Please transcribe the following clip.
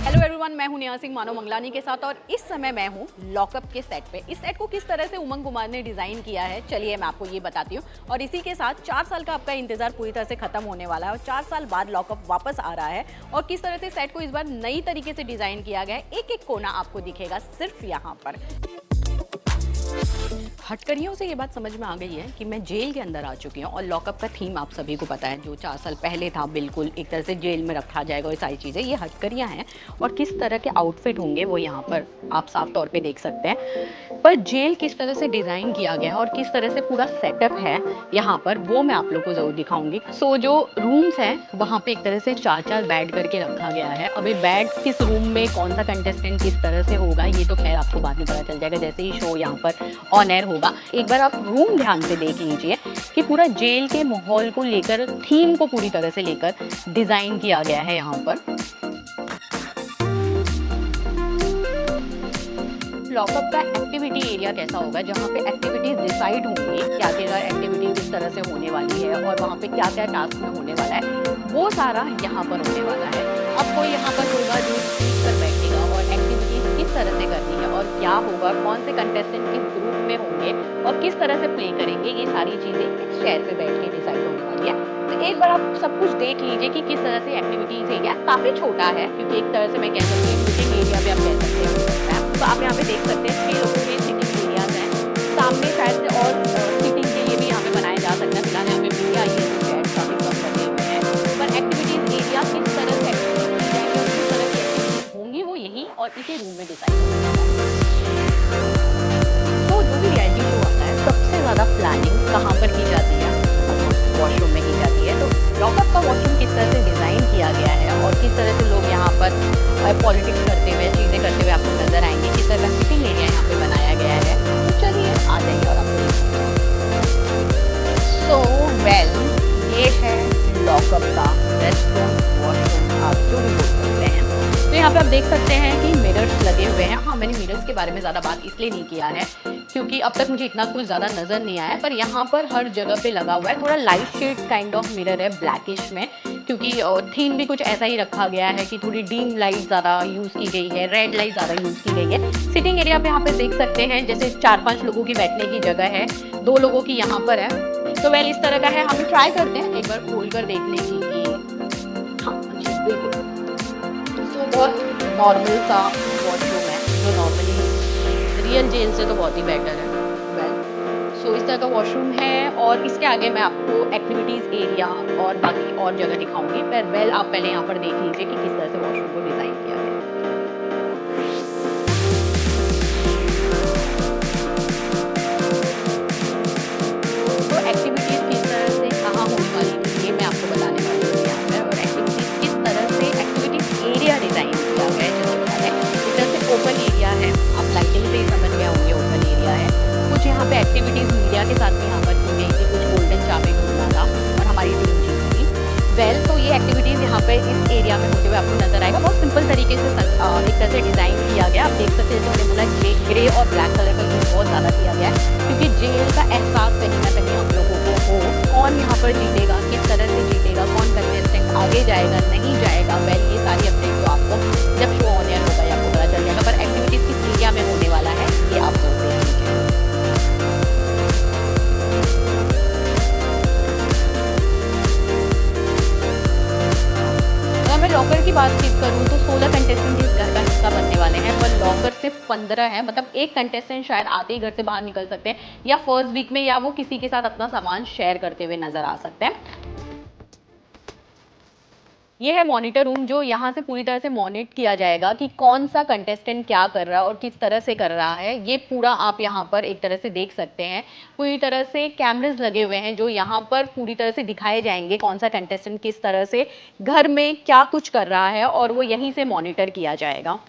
Hello everyone, मैं हूं नेहा सिंह मानव मंगलानी के साथ और इस समय मैं हूं लॉकअप के सेट पे। इस सेट को किस तरह से उमंग कुमार ने डिज़ाइन किया है, चलिए मैं आपको ये बताती हूँ। और इसी के साथ 4 साल का आपका इंतजार पूरी तरह से खत्म होने वाला है और 4 साल बाद लॉकअप वापस आ रहा है। और किस तरह से सेट को इस बार नई तरीके से डिज़ाइन किया गया है, एक एक कोना आपको दिखेगा सिर्फ यहाँ पर। हटकरियों से ये बात समझ में आ गई है कि मैं जेल के अंदर आ चुकी हूँ और लॉकअप का थीम आप सभी को पता है, जो 4 साल पहले था, बिल्कुल एक तरह से जेल में रखा जाएगा और सारी चीज़ें, ये हटकरियाँ हैं। और किस तरह के आउटफिट होंगे वो यहाँ पर आप साफ तौर पे देख सकते हैं। पर जेल किस तरह से डिज़ाइन किया गया है और किस तरह से पूरा सेटअप है यहाँ पर, वो मैं आप लोग को ज़रूर दिखाऊंगी। सो जो रूम्स हैं वहाँ पे एक तरह से 4-4 बेड करके रखा गया है। अभी बेड किस रूम में कौन सा कंटेस्टेंट किस तरह से होगा ये तो खैर आपको बाद में पता चल जाएगा, जैसे ही शो यहाँ पर ऑन एयर होगा। एक बार आप रूम ध्यान से देख लीजिए कि पूरा जेल के माहौल को लेकर, थीम को पूरी तरह से लेकर डिजाइन किया गया है यहाँ पर। लॉकअप का एक्टिविटी एरिया कैसा होगा, जहाँ पे एक्टिविटीज डिसाइड होंगी, क्या क्या एक्टिविटी किस तरह से होने वाली है और वहाँ पे क्या क्या टास्क में होने वाला है, वो सारा यहाँ पर होने वाला है। अब कोई यहाँ पर होगा जो सीट पर बैठेगा और एक्टिविटीज किस तरह से करनी है और क्या होगा, कौन से कंटेस्टेंट किस ग्रुप में होंगे और किस तरह से प्ले करेंगे, ये सारी चीजें इस चेयर पे बैठ के डिसाइड होने वाली है। तो एक बार आप सब कुछ देख लीजिए कि किस तरह से एक्टिविटीज एरिया काफी छोटा है, क्योंकि एक तरह से मैं कह सकती हूँ मीटिंग एरिया भी आप कह सकते हैं। तो आप यहाँ पे देख सकते हैं 6 लोगों के सिटिंग एरियाज हैं। सामने शायद से और सिटिंग के लिए भी यहाँ पे बनाया जा सकता है। फिलहाल यहाँ पे मीडिया ये चेयर काफी कम लगे हुए हैं, पर एक्टिविटीज एरिया किस तरह से किस तरह की एक्टिविटीज होंगी वो यही और इसी रूम में डिसाइड होगा। तो जो भी रियलिटी शो आता है, सबसे ज्यादा प्लानिंग कहाँ पर की जाती है? वॉशरूम में की जाती है। तो लॉकअप का वॉशरूम किस तरह से डिजाइन किया गया है और किस तरह से लोग यहाँ पर पॉलिटिक्स करते हुए, चीजें करते हुए आपको नजर आएंगे, किस तरह का सिटिंग एरिया यहाँ पे बनाया गया है। तो चलिए आ जाइए और आपको सो वेल, ये है लॉकअप का रेस्टोरेंट वॉशरूम, आप जो भी बोल सकते हैं। तो यहाँ पे आप देख सकते हैं कि मिरर्स लगे हुए हैं। हाँ, मैंने मिरर्स के बारे में ज़्यादा बात इसलिए नहीं किया है क्योंकि अब तक मुझे इतना कुछ ज़्यादा नज़र नहीं आया, पर यहाँ पर हर जगह पे लगा हुआ है। थोड़ा light shade kind of mirror है, ब्लैकिश में, क्योंकि थीम भी कुछ ऐसा ही रखा गया है कि थोड़ी डीम लाइट ज़्यादा यूज़ की गई है, रेड लाइट ज़्यादा यूज़ की गई है। सिटिंग एरिया पे यहाँ पे देख सकते हैं जैसे 4-5 लोगों की बैठने की जगह है, 2 लोगों की यहाँ पर है। तो वेल इस तरह का है, हम ट्राई करते हैं एक बार खोल कर देखने की कि हाँ जी बिल्कुल। तो बहुत नॉर्मल सा वॉशरूम है, जो नॉर्मली रियल जेल से तो बहुत ही बेटर है। वेल सो इस तरह का वॉशरूम है और इसके आगे मैं आपको एक्टिविटीज़ एरिया और बाकी और जगह दिखाऊंगी। पर वेल आप पहले यहाँ पर देख लीजिए कि किस तरह से वॉशरूम को डिज़ाइन किया गया है। तो एक्टिविटीज़ किस तरह से कहाँ होने वाली थी ये मैं आपको बताने वाली हूँ यहाँ पर। और एक्टिविटीज़ किस तरह से एक्टिविटीज़ एरिया डिज़ाइन किया गया है, जैसे पता है इस तरह से ओपन एरिया है, आप लाइटिंग से ही समझ में होंगे ओपन एरिया है। कुछ यहाँ पे एक्टिविटीज़ मीडिया के साथ भी यहाँ पर की गई थी, कुछ गोल्डन चाबी ढूंढना था और हमारी टीम जीत थी। वेल तो ये एक्टिविटीज़ यहाँ पे इस एरिया में होते हुए आपको नजर आएगा। बहुत सिंपल तरीके से एक तरह से डिज़ाइन किया गया। आप देख सकते हैं जैसे मैंने बोला ग्रे और ब्लैक कलर का यूज़ बहुत ज़्यादा किया गया है, क्योंकि जेल का एहसास कहीं ना कहीं हम लोगों को हो, कौन यहाँ पर जीतेगा, किस तरह से जीतेगा, कौन कंटेस्टेंट आगे जाएगा नहीं जाएगा। वेल ये सारी अपडेट तो आपको जब शो ऑन एयर होगा आपको पता चल जाएगा। पर एक्टिविटीज़ किस एरिया में होने वाला है ये आप जरूर देख लीजिए। अगर मैं लॉकर की बात करूँ तो 16 कंटेस्टेंट इस घर का हिस्सा बनने वाले हैं, पर लॉकर सिर्फ 15 है। मतलब एक कंटेस्टेंट शायद आते ही घर से बाहर निकल सकते हैं या फर्स्ट वीक में, या वो किसी के साथ अपना सामान शेयर करते हुए नजर आ सकते हैं। ये है मॉनिटर रूम, जो यहाँ से पूरी तरह से मॉनिटर किया जाएगा कि कौन सा कंटेस्टेंट क्या कर रहा है और किस तरह से कर रहा है। ये पूरा आप यहाँ पर एक तरह से देख सकते हैं। पूरी तरह से कैमरेज लगे हुए हैं जो यहाँ पर पूरी तरह से दिखाए जाएंगे कौन सा कंटेस्टेंट किस तरह से घर में क्या कुछ कर रहा है और वो यहीं से मॉनिटर किया जाएगा।